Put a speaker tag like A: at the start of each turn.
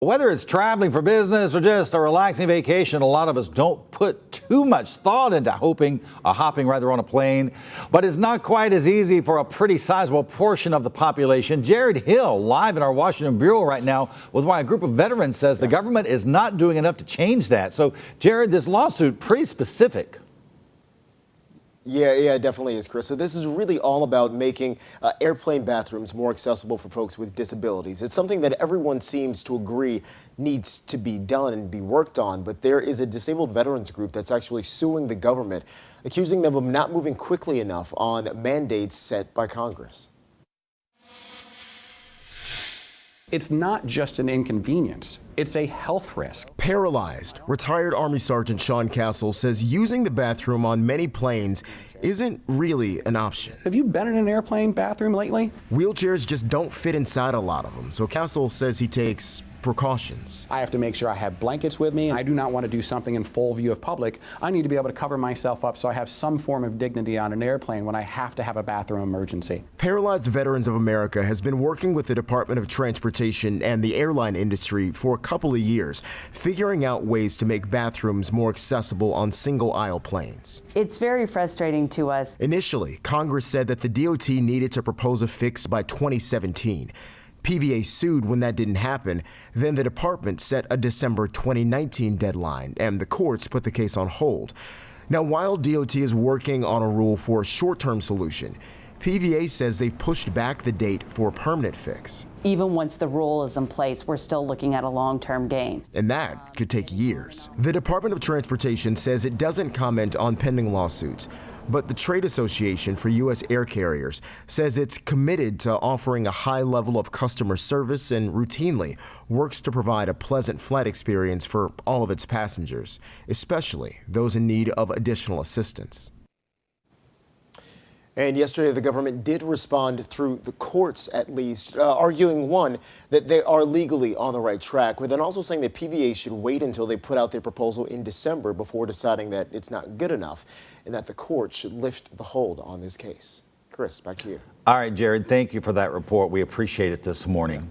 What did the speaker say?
A: Whether it's traveling for business or just a relaxing vacation, a lot of us don't put too much thought into hopping on a plane. But it's not quite as easy for a pretty sizable portion of the population. Jared Hill, live in our Washington Bureau right now, with why a group of veterans says the government is not doing enough to change that. So, Jared, this lawsuit, pretty specific.
B: Yeah, it definitely is, Chris. So this is really all about making airplane bathrooms more accessible for folks with disabilities. It's something that everyone seems to agree needs to be done and be worked on. But there is a disabled veterans group that's actually suing the government, accusing them of not moving quickly enough on mandates set by Congress.
C: It's not just an inconvenience, it's a health risk.
D: Paralyzed, retired Army Sergeant Sean Castle says using the bathroom on many planes isn't really an option.
C: Have you been in an airplane bathroom lately?
D: Wheelchairs just don't fit inside a lot of them, so Castle says he takes precautions.
C: I have to make sure I have blankets with me. I do not want to do something in full view of public. I need to be able to cover myself up so I have some form of dignity on an airplane when I have to have a bathroom emergency.
D: Paralyzed Veterans of America has been working with the Department of Transportation and the airline industry for a couple of years, figuring out ways to make bathrooms more accessible on single-aisle planes.
E: It's very frustrating to us.
D: Initially, Congress said that the DOT needed to propose a fix by 2017. PVA sued when that didn't happen. Then the department set a December 2019 deadline, and the courts put the case on hold. Now, while DOT is working on a rule for a short-term solution, PVA says they've pushed back the date for a permanent fix.
E: Even once the rule is in place, we're still looking at a long-term gain.
D: And that could take years. The Department of Transportation says it doesn't comment on pending lawsuits, but the Trade Association for U.S. Air Carriers says it's committed to offering a high level of customer service and routinely works to provide a pleasant flight experience for all of its passengers, especially those in need of additional assistance.
B: And yesterday, the government did respond through the courts, at least, arguing, one, that they are legally on the right track, but then also saying that PVA should wait until they put out their proposal in December before deciding that it's not good enough and that the court should lift the hold on this case. Chris, back to you.
A: All right, Jared, thank you for that report. We appreciate it this morning.